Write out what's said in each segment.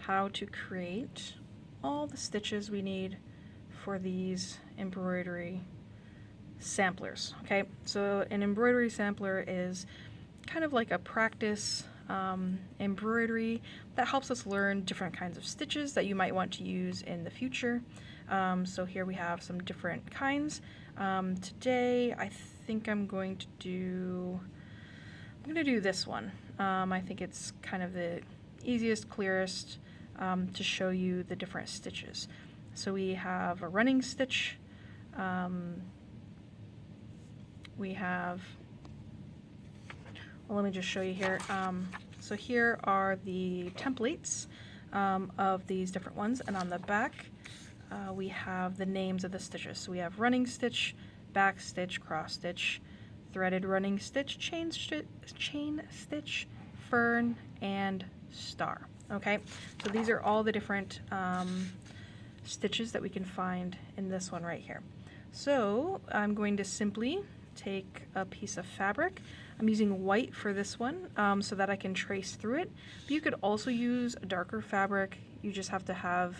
how to create all the stitches we need for these embroidery samplers. Okay, so an embroidery sampler is kind of like a practice embroidery that helps us learn different kinds of stitches that you might want to use in the future. So here we have some different kinds. Today I think I'm going to do this one. I think it's kind of the easiest, clearest to show you the different stitches. So we have a running stitch, we have, well, let me just show you here. So here are the templates of these different ones, and on the back we have the names of the stitches. So we have running stitch, back stitch, cross stitch, threaded running stitch, chain stitch, fern, and star. Okay, so these are all the different stitches that we can find in this one right here. So I'm going to simply take a piece of fabric. I'm using white for this one so that I can trace through it. But you could also use a darker fabric. You just have to have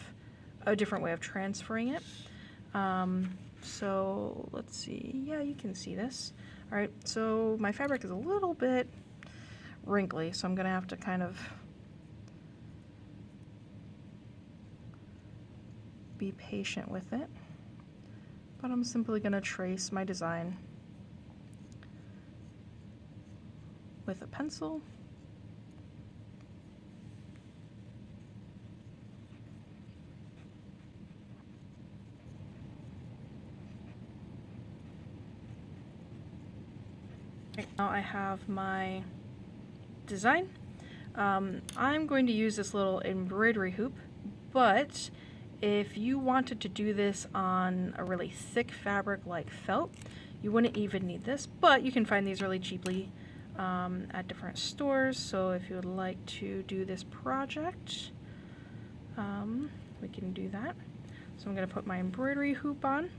a different way of transferring it. So let's see. Yeah, you can see this. All right, so my fabric is a little bit wrinkly, so I'm going to have to kind of be patient with it. But I'm simply going to trace my design with a pencil. Right, now I have my design. I'm going to use this little embroidery hoop, but if you wanted to do this on a really thick fabric like felt, you wouldn't even need this, but you can find these really cheaply at different stores. So if you would like to do this project, we can do that. So I'm going to put my embroidery hoop on.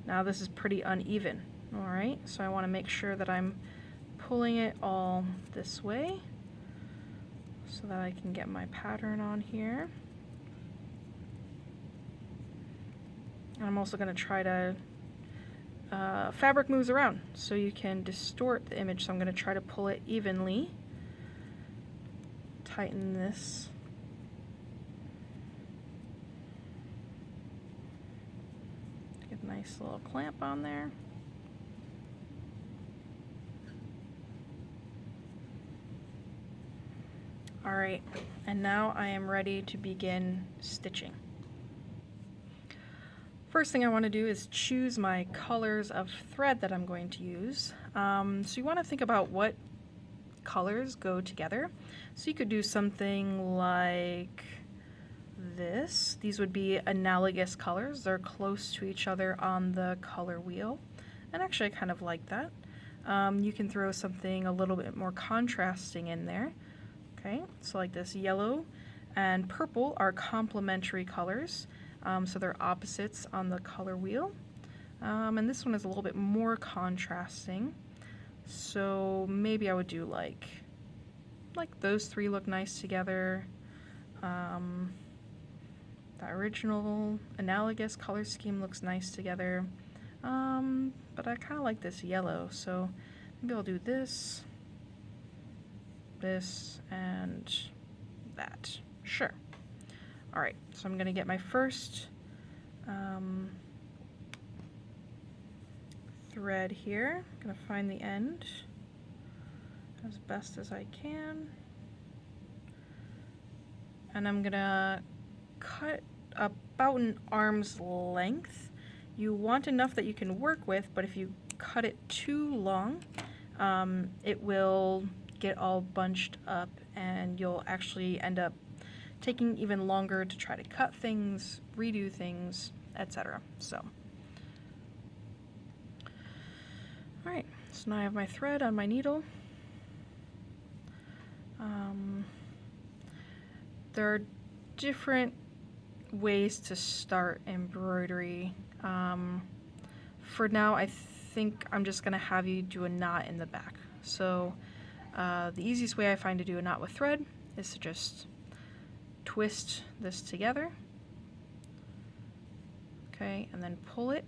Now this is pretty uneven, all right? So I want to make sure that I'm pulling it all this way so that I can get my pattern on here. And I'm also going to try to fabric moves around, so you can distort the image. So I'm going to try to pull it evenly. Tighten this. Get a nice little clamp on there. All right, and now I am ready to begin stitching. First thing I want to do is choose my colors of thread that I'm going to use. So you want to think about what colors go together. So you could do something like this. These would be analogous colors. They're close to each other on the color wheel. And actually I kind of like that. You can throw something a little bit more contrasting in there. Okay, so like this yellow and purple are complementary colors. So they're opposites on the color wheel. And this one is a little bit more contrasting. So maybe I would do like those three look nice together. The original analogous color scheme looks nice together. But I kind of like this yellow, so maybe I'll do this, and that. Sure. All right, so I'm going to get my first thread here. I'm going to find the end as best as I can. And I'm going to cut about an arm's length. You want enough that you can work with, but if you cut it too long, it will get all bunched up and you'll actually end up taking even longer to try to cut things, redo things, etc. So, all right, so now I have my thread on my needle. There are different ways to start embroidery. For now, I think I'm just going to have you do a knot in the back. So the easiest way I find to do a knot with thread is to just twist this together. Okay, and then pull it,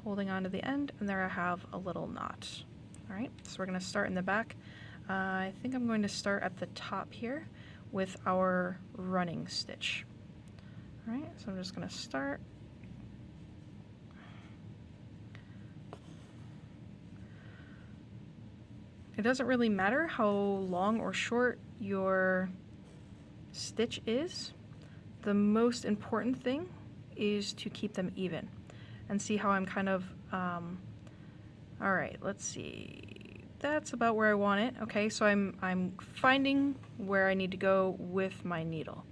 holding on to the end, and there I have a little knot. All right, so we're going to start in the back. I think I'm going to start at the top here with our running stitch. All right, so I'm just going to start. It doesn't really matter how long or short your stitch is. The most important thing is to keep them even. And see how I'm kind of, all right, let's see. That's about where I want it. Okay, so I'm finding where I need to go with my needle.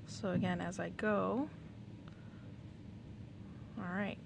So again, as I go, all right.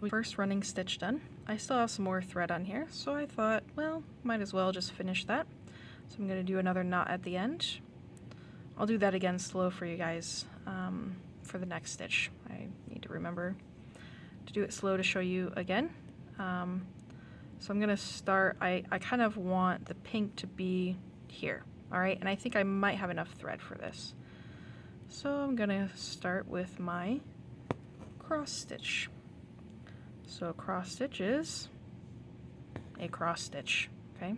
First running stitch done. I still have some more thread on here, so I thought, well, might as well just finish that. So I'm going to do another knot at the end. I'll do that again slow for you guys for the next stitch. I need to remember to do it slow to show you again. So I'm going to start, I kind of want the pink to be here, all right? And I think I might have enough thread for this. So I'm going to start with my cross stitch. So a cross stitch is a cross stitch, okay?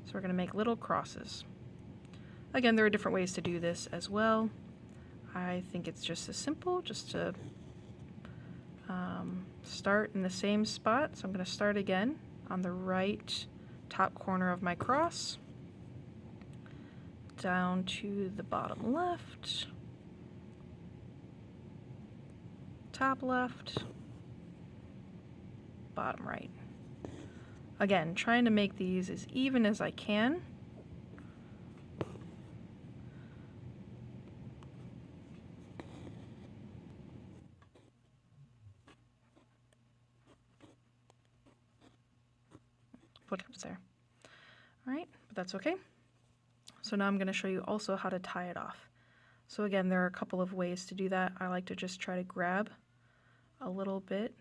So we're going to make little crosses. Again, there are different ways to do this as well. I think it's just as simple, just to start in the same spot. So I'm going to start again on the right top corner of my cross, down to the bottom left, top left, bottom right. Again, trying to make these as even as I can. What comes there? All right, but that's okay. So now I'm going to show you also how to tie it off. So again, there are a couple of ways to do that. I like to just try to grab a little bit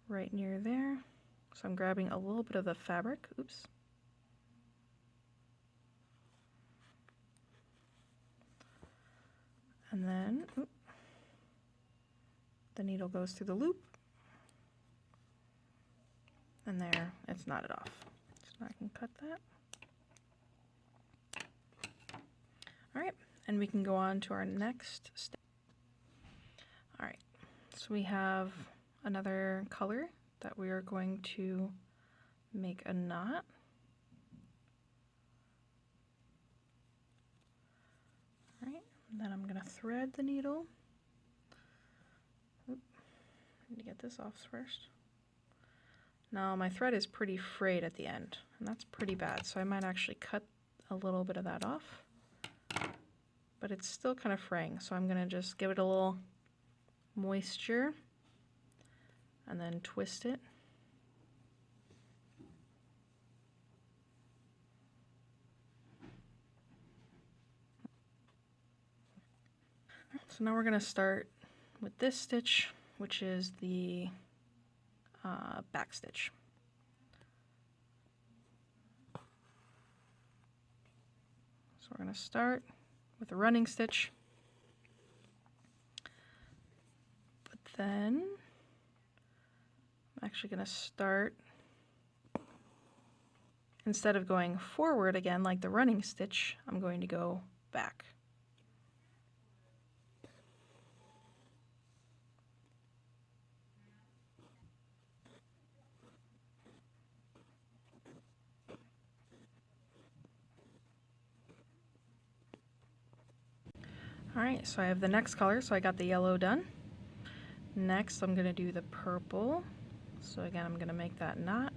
right near there. So I'm grabbing a little bit of the fabric. Oops. And then the needle goes through the loop. And there, it's knotted off. So I can cut that. All right, and we can go on to our next step. All right, so we have another color that we are going to make a knot. All right, and then I'm going to thread the needle. Oop, I need to get this off first. Now my thread is pretty frayed at the end, and that's pretty bad, so I might actually cut a little bit of that off. But it's still kind of fraying, so I'm going to just give it a little moisture and then twist it. So now we're going to start with this stitch, which is the back stitch. So we're going to start with a running stitch, but then I'm actually going to start, instead of going forward again like the running stitch, I'm going to go back. Alright, so I have the next color, so I got the yellow done. Next I'm going to do the purple. So again, I'm going to make that knot.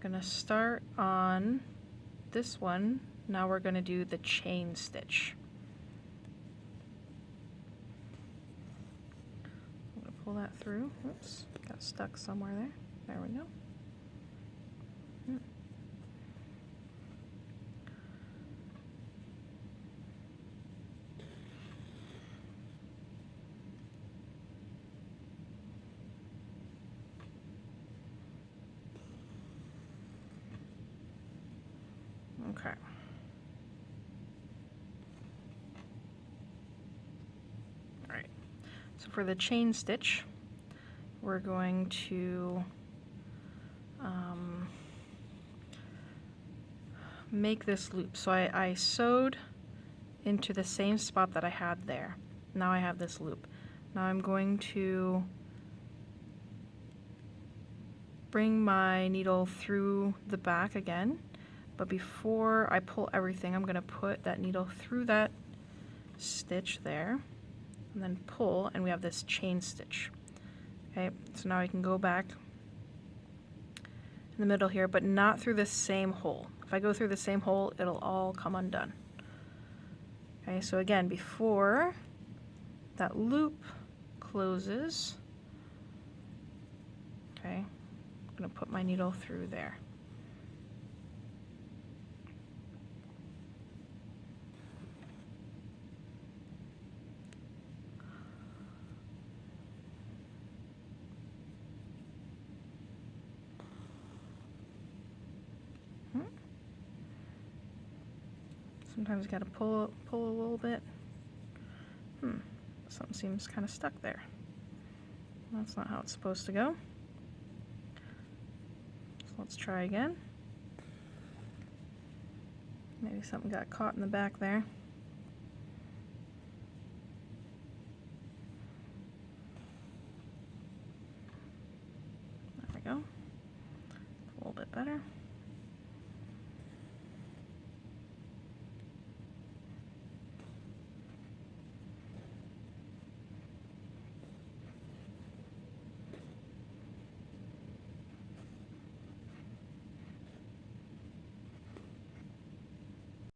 I'm going to start on this one. Now we're going to do the chain stitch. I'm going to pull that through. Oops, got stuck somewhere there. There we go. Okay. All right. So for the chain stitch, we're going to make this loop. So I sewed into the same spot that I had there. Now I have this loop. Now I'm going to bring my needle through the back again, but before I pull everything, I'm going to put that needle through that stitch there and then pull, and we have this chain stitch. Okay, so now I can go back in the middle here, but not through the same hole. If I go through the same hole, it'll all come undone. Okay, so again, before that loop closes, okay, I'm going to put my needle through there. Sometimes you got to pull a little bit. Something seems kind of stuck there. That's not how it's supposed to go. So let's try again. Maybe something got caught in the back there.